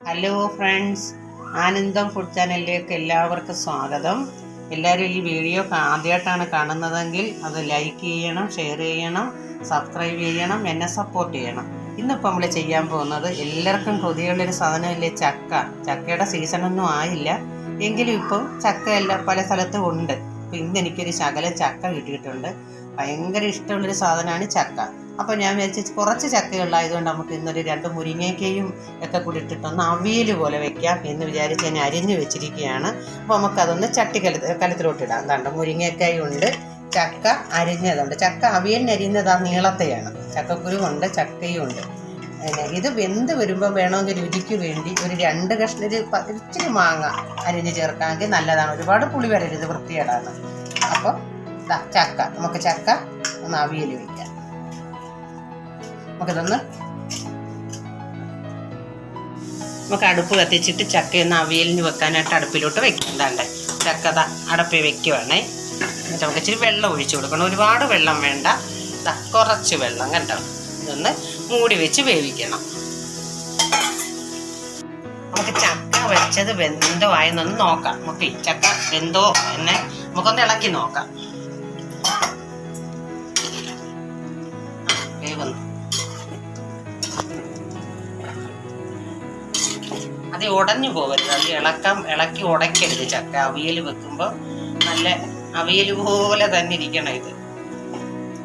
Hello friends, ആനന്ദം food ചാനലിലേക്ക് എല്ലാവർക്കും സ്വാഗതം. എല്ലാവരും ഈ വീഡിയോ ആദ്യമായിട്ടാണ് കാണുന്നതെങ്കിൽ അത് ലൈക്ക് ചെയ്യണം, ഷെയർ ചെയ്യണം, സബ്സ്ക്രൈബ് ചെയ്യണം, എന്നെ സപ്പോർട്ട് ചെയ്യണം. ഇന്നിപ്പോൾ നമ്മൾ ചെയ്യാൻ പോകുന്നത് എല്ലാവർക്കും കൊതിയുള്ളൊരു സാധനമല്ലേ ചക്ക. ചക്കയുടെ സീസണൊന്നും ആയില്ല, എങ്കിലും ഇപ്പോൾ ചക്ക എല്ലാം പല സ്ഥലത്തും ഉണ്ട്. അപ്പോൾ ഇന്ന് എനിക്കൊരു ശകലം ചക്ക കിട്ടിയിട്ടുണ്ട്. ഭയങ്കര ഇഷ്ടമുള്ളൊരു സാധനമാണ് ചക്ക. അപ്പോൾ ഞാൻ വിചാരിച്ചു കുറച്ച് ചക്കയുള്ളായതുകൊണ്ട് നമുക്ക് ഇന്നൊരു 2 മുരിങ്ങയ്ക്കയും ഒക്കെ കൂടി ഇട്ടിട്ടൊന്ന് അവിയൽ പോലെ വെക്കാം എന്ന് വിചാരിച്ച് ഞാൻ അരിഞ്ഞു വെച്ചിരിക്കുകയാണ്. അപ്പോൾ നമുക്കതൊന്ന് കലത്തിലോട്ടിടാം. എന്താണ്ട് മുരിങ്ങയ്ക്കായും ഉണ്ട്, ചക്ക അരിഞ്ഞതുണ്ട്. ചക്ക അവിയലിന് അരിഞ്ഞത് ആ നീളത്തെയാണ്. ചക്കക്കുരുവുണ്ട്, ചക്കയും ഉണ്ട്. ഇത് വെന്ത് വരുമ്പോൾ വേണമെങ്കിൽ രുചിക്ക് വേണ്ടി ഒരു 2 കഷ്ണം ഇച്ചിരി മാങ്ങ അരിഞ്ഞ് ചേർക്കാമെങ്കിൽ നല്ലതാണ്. ഒരുപാട് പുളി വരരുത്, വൃത്തികേടാണ്. അപ്പോൾ ചക്ക നമുക്ക് ഒന്ന് അവിയൽ വയ്ക്കാം. നമുക്ക് അടുപ്പ് കത്തിച്ചിട്ട് ചക്കയൊന്ന് അവിയലിന് വെക്കാനായിട്ട് അടുപ്പിലോട്ട് വെക്കാം. എന്താണ്ട് ചക്ക അടപ്പിൽ വെക്കുവാണേ. നമുക്ക് ഇച്ചിരി വെള്ളം ഒഴിച്ചു കൊടുക്കണം. ഒരുപാട് വെള്ളം വേണ്ട, കുറച്ച് വെള്ളം കണ്ടോ. ഇതൊന്ന് മൂടി വെച്ച് വേവിക്കണം. നമുക്ക് ചക്ക വെച്ചത് വെന്തോ ആയെന്നൊന്ന് നോക്കാം. നമുക്ക് ഈ ചക്ക വെന്തോ എന്ന് നമുക്കൊന്ന് ഇളക്കി നോക്കാം. വേവുന്നു. അത് ഉടഞ്ഞു പോകരുത്, അത് ഇളക്കി ഉടയ്ക്കരുത്. ചക്ക അവിയൽ വെക്കുമ്പോൾ നല്ല അവിയൽ പോലെ തന്നെ ഇരിക്കണം. ഇത്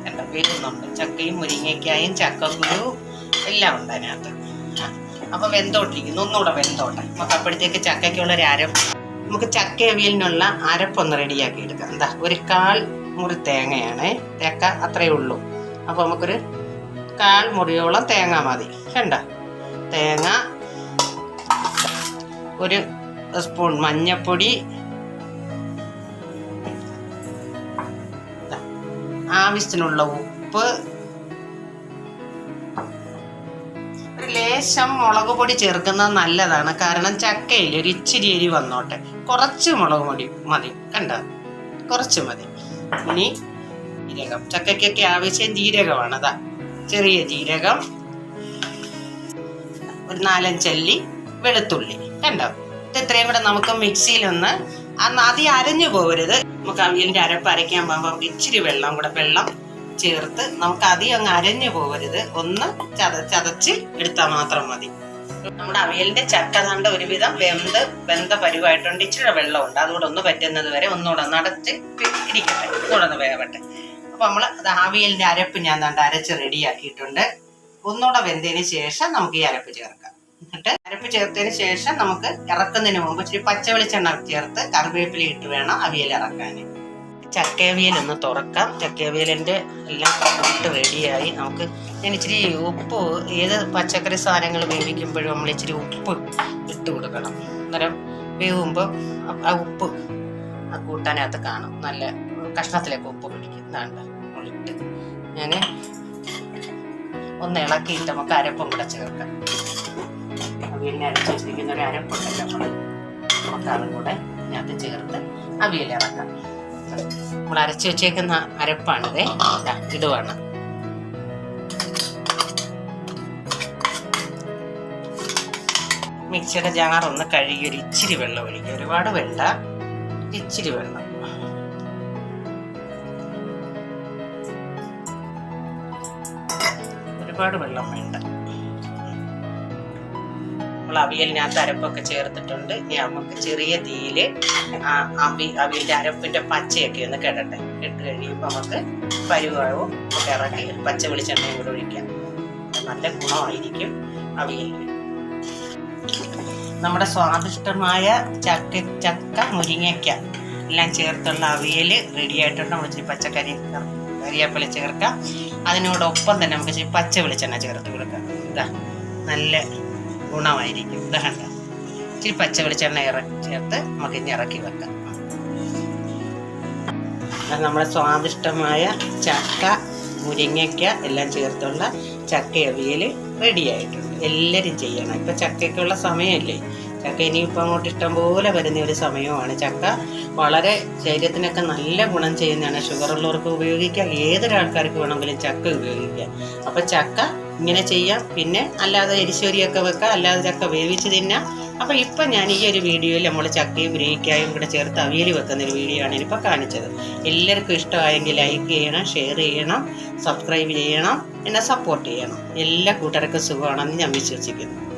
കണ്ടോ, വേവുന്നുണ്ട്. ചക്കയും മുരിങ്ങയ്ക്കായും ചക്കക്കുരു എല്ലാം ഉണ്ട് അതിനകത്ത്. അപ്പോൾ വെന്തോട്ടിരിക്കുന്നു, ഒന്നുകൂടെ വെന്തോട്ടെ. നമുക്ക് അപ്പോഴത്തേക്ക് ചക്കയ്ക്കുള്ള നമുക്ക് ചക്ക അവിയലിനുള്ള അരപ്പൊന്ന് റെഡിയാക്കി എടുക്കാം. എന്താ, ഒരു 1/4 മുറി തേങ്ങയാണ്. തേക്ക അത്രയേ ഉള്ളൂ. അപ്പോൾ നമുക്കൊരു 1/4 മുറിയോളം തേങ്ങ മതി. കണ്ട, തേങ്ങ, 1 സ്പൂൺ മഞ്ഞൾപ്പൊടി, ആവശ്യത്തിനുള്ള ഉപ്പ്, ഒരു ലേശം മുളക് പൊടി ചേർക്കുന്നത് നല്ലതാണ്. കാരണം ചക്കയിൽ ഒരു ഇച്ചിരി എരി വന്നോട്ടെ. കുറച്ച് മുളക് പൊടി മതി. കണ്ട, കുറച്ച് മതി. ഇനി ജീരകം, ചക്കയ്ക്കൊക്കെ ആവശ്യം ജീരകമാണ്. അതാ ചെറിയ ജീരകം, ഒരു 4-5 അല്ലി വെളുത്തുള്ളി. കണ്ടോ, ഇത് ഇത്രയും കൂടെ നമുക്ക് മിക്സിയിലൊന്ന് ആദ്യം അരഞ്ഞു പോകരുത്. നമുക്ക് അവിയലിൻ്റെ അരപ്പ് അരയ്ക്കാൻ പോകുമ്പോൾ ഇച്ചിരി വെള്ളം ചേർത്ത് നമുക്ക് അധികം അങ്ങ് അരഞ്ഞു പോകരുത്. ഒന്ന് ചതച്ച് എടുത്താൽ മാത്രം മതി. നമ്മുടെ അവിയലിൻ്റെ ചക്ക തണ്ട് ഒരുവിധം വെന്ത പരുവായിട്ടുണ്ട്. ഇച്ചിരി വെള്ളമുണ്ട്, അതുകൂടെ ഒന്ന് പറ്റുന്നത് വരെ ഒന്നുകൂടെ നടച്ച് ഇരിക്കട്ടെ, ഒന്നുകൂടെ ഒന്ന് വേവട്ടെ. അപ്പോൾ നമ്മൾ അവിയലിൻ്റെ അരപ്പ് ഞാൻ അരച്ച് റെഡിയാക്കിയിട്ടുണ്ട്. ഒന്നുകൂടെ വെന്തതിന് ശേഷം നമുക്ക് ഈ അരപ്പ് ചേർക്കാം. എന്നിട്ട് അരപ്പ് ചേർത്തതിന് ശേഷം നമുക്ക് ഇറക്കുന്നതിന് മുമ്പ് ഇച്ചിരി പച്ച വെളിച്ചെണ്ണ ചേർത്ത് കറിവേപ്പില ഇട്ട് വേണം അവിയൽ ഇറക്കാൻ. ചക്കയവിയൽ ഒന്ന് തുറക്കാം. ചക്കയവിയലിൻ്റെ എല്ലാം ഇട്ട് റെഡിയായി. ഞാൻ ഇച്ചിരി ഉപ്പ്, ഏത് പച്ചക്കറി സാധനങ്ങൾ വേവിക്കുമ്പോഴും നമ്മൾ ഇച്ചിരി ഉപ്പ് ഇട്ട് കൊടുക്കണം. അന്നേരം വേവുമ്പോൾ ആ ഉപ്പ് ആ കൂട്ടാനകത്ത് കാണും. നല്ല കഷ്ണത്തിലേക്ക് ഉപ്പ് പിടിക്കുന്നതാണ്. ഇട്ട് ഞാൻ ഒന്ന് ഇളക്കിയിട്ട് നമുക്ക് അരപ്പും കൂടെ ചേർക്കാം. അവിയലിനെ അരച്ച് വെച്ചിരിക്കുന്ന ഒരു അരപ്പുണ്ടല്ലോ, നമുക്ക് അതും കൂടെ ഇതിനകത്ത് ചേർത്ത് അവിയൽ ഇറക്കാം. നമ്മൾ അരച്ച് വെച്ചേക്കുന്ന അരപ്പാണിത്, ഇടുവാണ്. മിക്സിയുടെ ജാറൊന്ന് കഴുകി ഒരു ഇച്ചിരി വെള്ളം ഒഴിക്കുക. ഒരുപാട് വേണ്ട, ഇച്ചിരി വെള്ളം. ഒരുപാട് വെള്ളം വേണ്ട. നമ്മൾ അവിയലിനകത്ത് അരപ്പൊക്കെ ചേർത്തിട്ടുണ്ട്. ഇനി നമുക്ക് ചെറിയ തീയിൽ അവിയലിൻ്റെ അരപ്പിൻ്റെ പച്ചയൊക്കെ ഒന്ന് കേട്ടെ. ഇട്ട് കഴിയുമ്പോൾ നമുക്ക് പരുവാവും ഒക്കെ ഇറക്കി പച്ച വെളിച്ചെണ്ണയും കൂടെ ഒഴിക്കാം. നല്ല ഗുണമായിരിക്കും അവിയലിന്. നമ്മുടെ സ്വാദിഷ്ടമായ ചക്ക മുരിങ്ങയ്ക്ക എല്ലാം ചേർത്തുള്ള അവിയൽ റെഡി ആയിട്ടുണ്ട്. നമ്മൾ ഇച്ചിരി കറിവേപ്പില ചേർക്കാം. അതിനോടൊപ്പം തന്നെ നമുക്ക് ഇച്ചിരി പച്ച വെളിച്ചെണ്ണ ചേർത്ത് കൊടുക്കാം. ഇതാ നല്ല ഗുണമായിരിക്കും. ഇത് കണ്ട, ഇച്ചിരി പച്ച വെളിച്ചെണ്ണ ചേർത്ത് നമുക്ക് ഇനി ഇറക്കി വെക്കാം. നമ്മുടെ സ്വാദിഷ്ടമായ ചക്ക മുരിങ്ങയ്ക്ക എല്ലാം ചേർത്തുള്ള ചക്ക അവിയൽ റെഡി ആയിട്ടുണ്ട്. എല്ലാവരും ചെയ്യണം. ഇപ്പം ചക്കയ്ക്കുള്ള സമയമല്ലേ. ചക്ക ഇനിയിപ്പോൾ അങ്ങോട്ട് ഇഷ്ടം പോലെ വരുന്ന ഒരു സമയമാണ്. ചക്ക വളരെ ശരീരത്തിനൊക്കെ നല്ല ഗുണം ചെയ്യുന്നതാണ്. ഷുഗറുള്ളവർക്ക് ഉപയോഗിക്കാം, ഏതൊരാൾക്കാർക്ക് വേണമെങ്കിലും ചക്ക ഉപയോഗിക്കാം. അപ്പം ചക്ക ഇങ്ങനെ ചെയ്യാം. പിന്നെ അല്ലാതെ എരിശ്ശേരിയൊക്കെ വെക്കാം, അല്ലാതെ ചക്ക വേവിച്ച് തിന്നാം. അപ്പോൾ ഇപ്പം ഞാൻ ഈ ഒരു വീഡിയോയിൽ നമ്മൾ ചക്കയും ഗ്രേക്കായും കൂടെ ചേർത്ത് അവിയൽ വെക്കുന്നൊരു വീഡിയോ ആണ് ഇപ്പോൾ കാണിച്ചത്. എല്ലാവർക്കും ഇഷ്ടമായെങ്കിൽ ലൈക്ക് ചെയ്യണം, ഷെയർ ചെയ്യണം, സബ്സ്ക്രൈബ് ചെയ്യണം, എന്നെ സപ്പോർട്ട് ചെയ്യണം. എല്ലാ കൂട്ടർക്കും സുഖമാണെന്ന് ഞാൻ വിശ്വസിക്കുന്നു.